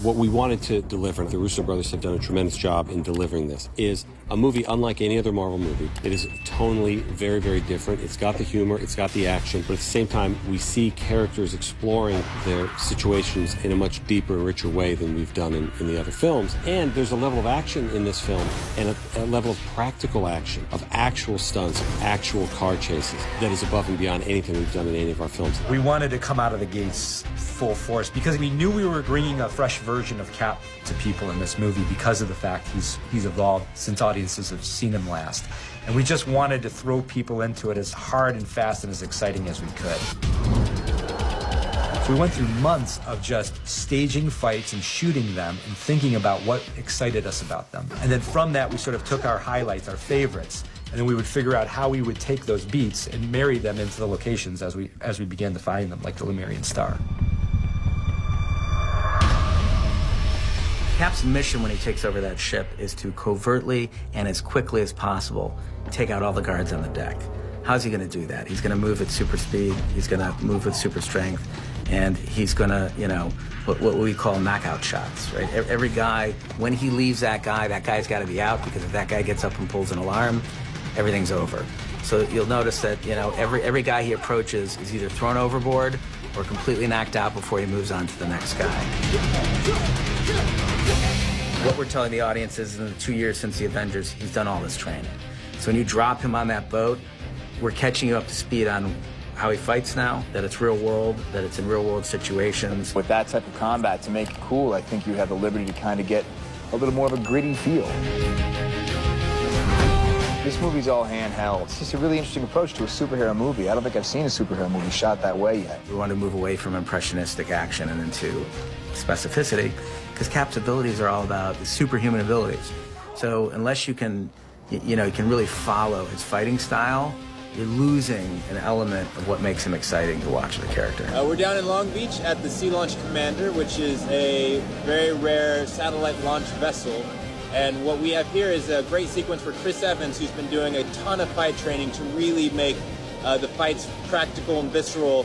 What we wanted to deliver, and the Russo Brothers have done a tremendous job in delivering this, is a movie unlike any other Marvel movie. It is tonally very, very different. It's got the humor, it's got the action, but at the same time, we see characters exploring their situations in a much deeper, richer way than we've done in the other films. And there's a level of action in this film, and a level of practical action, of actual stunts, of actual car chases, that is above and beyond anything we've done in any of our films. We wanted to come out of the gates full force because we knew we were bringing a fresh version of Cap to people in this movie because of the fact he's evolved since audiences have seen him last. And we just wanted to throw people into it as hard and fast and as exciting as we could. So we went through months of just staging fights and shooting them and thinking about what excited us about them. And then from that, we sort of took our highlights, our favorites, and then we would figure out how we would take those beats and marry them into the locations as we began to find them, like the Lemurian Star. Cap's mission when he takes over that ship is to covertly and as quickly as possible take out all the guards on the deck. How's he going to do that? He's going to move at super speed, he's going to move with super strength, and he's going to, you know, what we call knockout shots, right? Every guy, when he leaves that guy's got to be out, because if that guy gets up and pulls an alarm, everything's over. So you'll notice that, you know, every guy he approaches is either thrown overboard or completely knocked out before he moves on to the next guy. What we're telling the audience is in the 2 years since the Avengers, he's done all this training. So when you drop him on that boat, we're catching you up to speed on how he fights now, that it's real world, that it's in real world situations. With that type of combat, to make it cool, I think you have the liberty to kind of get a little more of a gritty feel. This movie's all handheld. It's just a really interesting approach to a superhero movie. I don't think I've seen a superhero movie shot that way yet. We want to move away from impressionistic action and into specificity, because Cap's abilities are all about superhuman abilities. So unless you can, you know, you can really follow his fighting style, you're losing an element of what makes him exciting to watch the character. We're down in Long Beach at the Sea Launch Commander, which is a very rare satellite launch vessel. And what we have here is a great sequence for Chris Evans, who's been doing a ton of fight training to really make the fights practical and visceral.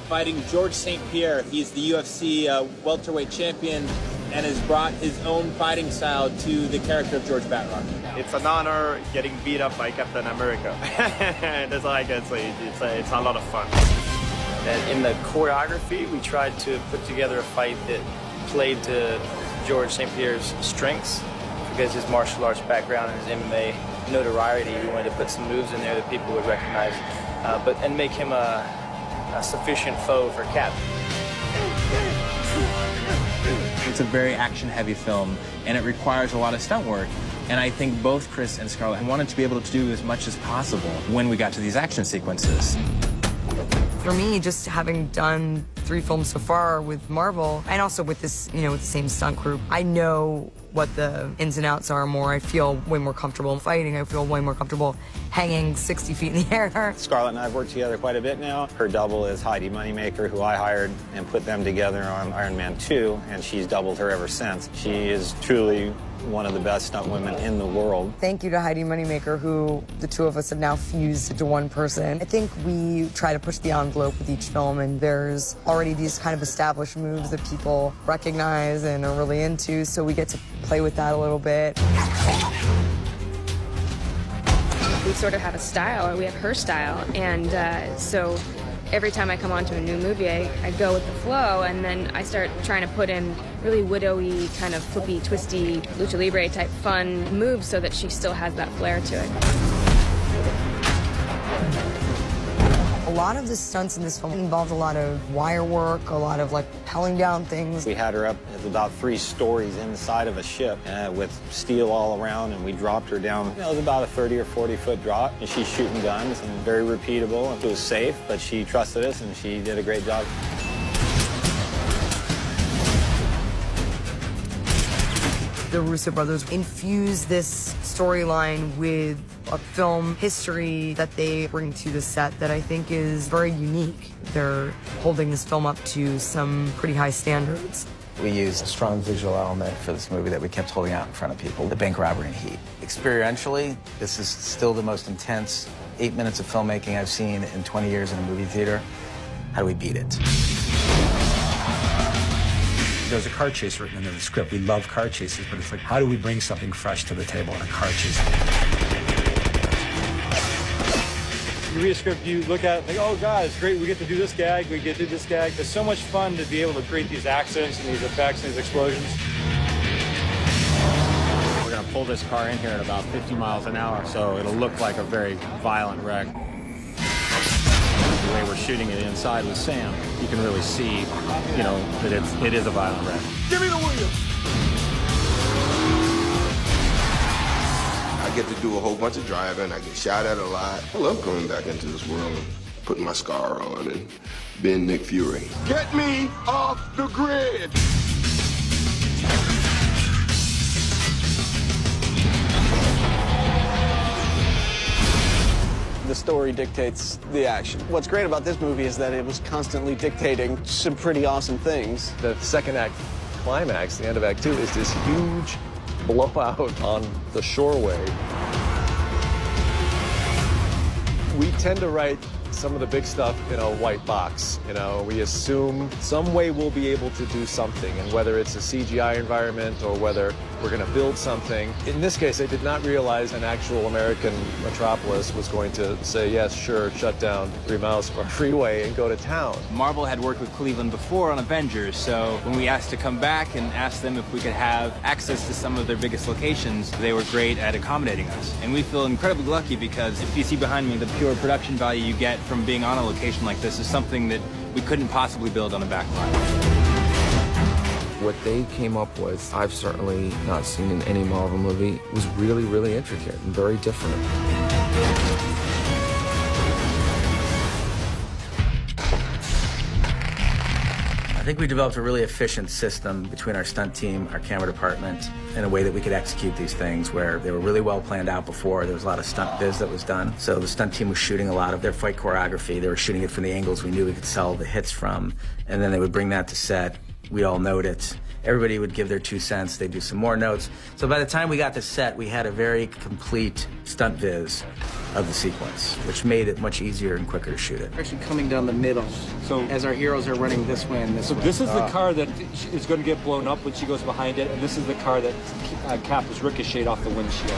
Fighting George St. Pierre. He's the UFC welterweight champion and has brought his own fighting style to the character of George Batroc. It's an honor getting beat up by Captain America. It's a lot of fun. And in the choreography, we tried to put together a fight that played to George St. Pierre's strengths, because his martial arts background and his MMA notoriety. We wanted to put some moves in there that people would recognize, and make him a sufficient foe for Cap. It's a very action-heavy film, and it requires a lot of stunt work. And I think both Chris and Scarlett wanted to be able to do as much as possible when we got to these action sequences. For me, just having done 3 films so far with Marvel, and also with this, you know, with the same stunt group, I know what the ins and outs are more. I feel way more comfortable in fighting. I feel way more comfortable hanging 60 feet in the air. Scarlett and I have worked together quite a bit now. Her double is Heidi Moneymaker, who I hired and put them together on Iron Man 2, and she's doubled her ever since. She is truly one of the best stunt women in the world. Thank you to Heidi Moneymaker, who the two of us have now fused into one person. I think we try to push the envelope with each film, and there's already these kind of established moves that people recognize and are really into, so we get to play with that a little bit. We sort of have a style, or we have her style, and so every time I come onto a new movie, I go with the flow, and then I start trying to put in really widowy, kind of flippy, twisty, lucha libre type fun moves so that she still has that flair to it. A lot of the stunts in this film involved a lot of wire work, a lot of like pelling down things. We had her up at about 3 stories inside of a ship with steel all around, and we dropped her down. It was about a 30 or 40 foot drop, and she's shooting guns and very repeatable. It was safe, but she trusted us, and she did a great job. The Russo brothers infuse this storyline with a film history that they bring to the set that I think is very unique. They're holding this film up to some pretty high standards. We used a strong visual element for this movie that we kept holding out in front of people, the bank robbery in Heat. Experientially, this is still the most intense 8 minutes of filmmaking I've seen in 20 years in a movie theater. How do we beat it? There's a car chase written into the script. We love car chases, but it's like, how do we bring something fresh to the table in a car chase? You read a script, you look at it, like, oh God, it's great, we get to do this gag, we get to do this gag. It's so much fun to be able to create these accents and these effects and these explosions. We're gonna pull this car in here at about 50 miles an hour, so it'll look like a very violent wreck. The way we're shooting it inside with Sam, you can really see, you know, that it is a violent wreck. Give me the wheel! I get to do a whole bunch of driving. I get shot at a lot. I love coming back into this world and putting my scar on and being Nick Fury. Get me off the grid! The story dictates the action. What's great about this movie is that it was constantly dictating some pretty awesome things. The second act climax, the end of Act 2, is this huge blowout on the shoreway. We tend to write some of the big stuff in a white box. You know, we assume some way we'll be able to do something, and whether it's a CGI environment or whether we're going to build something. In this case, I did not realize an actual American metropolis was going to say, yes, sure, shut down 3 miles of our freeway and go to town. Marvel had worked with Cleveland before on Avengers, so when we asked to come back and asked them if we could have access to some of their biggest locations, they were great at accommodating us. And we feel incredibly lucky because if you see behind me, the pure production value you get from being on a location like this is something that we couldn't possibly build on a back lot. What they came up with, I've certainly not seen in any Marvel movie. It was really, really intricate and very different. I think we developed a really efficient system between our stunt team, our camera department, in a way that we could execute these things where they were really well planned out before. There was a lot of stunt biz that was done. So the stunt team was shooting a lot of their fight choreography. They were shooting it from the angles we knew we could sell the hits from. And then they would bring that to set. We'd all note it. Everybody would give their 2 cents. They'd do some more notes. So by the time we got to set, we had a very complete stunt viz of the sequence, which made it much easier and quicker to shoot it. Actually coming down the middle, so as our heroes are running this way and this way. So this is the car that is going to get blown up when she goes behind it, and this is the car that Cap is ricocheted off the windshield.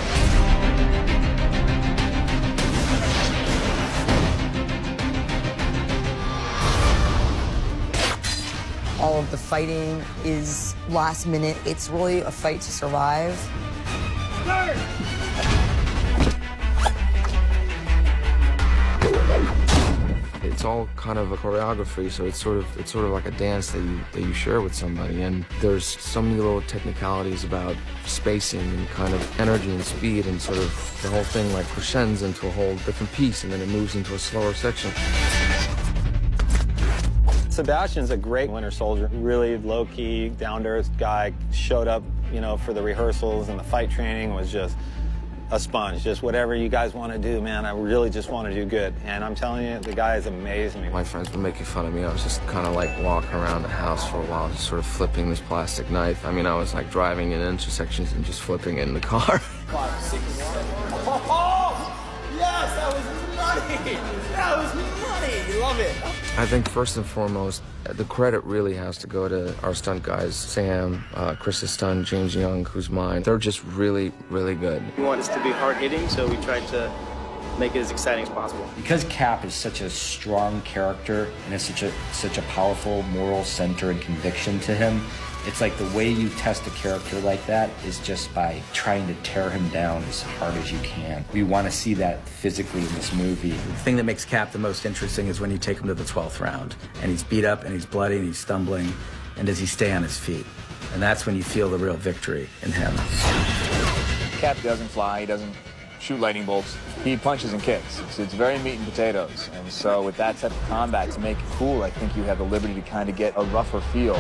All of the fighting is last minute. It's really a fight to survive. It's all kind of a choreography, so it's sort of like a dance that you share with somebody. And there's so many little technicalities about spacing and kind of energy and speed, and sort of the whole thing like crescends into a whole different piece, and then it moves into a slower section. Sebastian's a great Winter Soldier, really low-key, down-to-earth guy, showed up, you know, for the rehearsals, and the fight training was just a sponge. Just whatever you guys want to do, man, I really just want to do good. And I'm telling you, the guy has amazed me. My friends were making fun of me. I was just kind of like walking around the house for a while, just sort of flipping this plastic knife. I mean, I was like driving in intersections and just flipping it in the car. 5, 6, 7. Oh, yes, that was money! That was money! Love it! I think first and foremost, the credit really has to go to our stunt guys, Sam, Chris's stunt, James Young, who's mine. They're just really, really good. We want this to be hard-hitting, so we tried to make it as exciting as possible. Because Cap is such a strong character and has such a powerful moral center and conviction to him, it's like the way you test a character like that is just by trying to tear him down as hard as you can. We want to see that physically in this movie. The thing that makes Cap the most interesting is when you take him to the 12th round, and he's beat up, and he's bloody, and he's stumbling, and does he stay on his feet? And that's when you feel the real victory in him. Cap doesn't fly, he doesn't shoot lightning bolts. He punches and kicks. So it's very meat and potatoes. And so with that type of combat, to make it cool, I think you have the liberty to kind of get a rougher feel.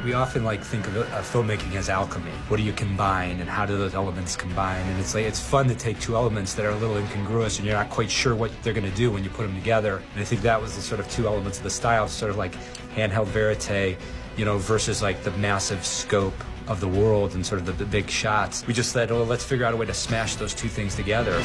We often think of filmmaking as alchemy. What do you combine, and how do those elements combine? And it's fun to take 2 elements that are a little incongruous, and you're not quite sure what they're going to do when you put them together. And I think that was the sort of 2 elements of the style, sort of like handheld verite, you know, versus like the massive scope of the world and sort of the big shots. We just said, oh, let's figure out a way to smash those 2 things together.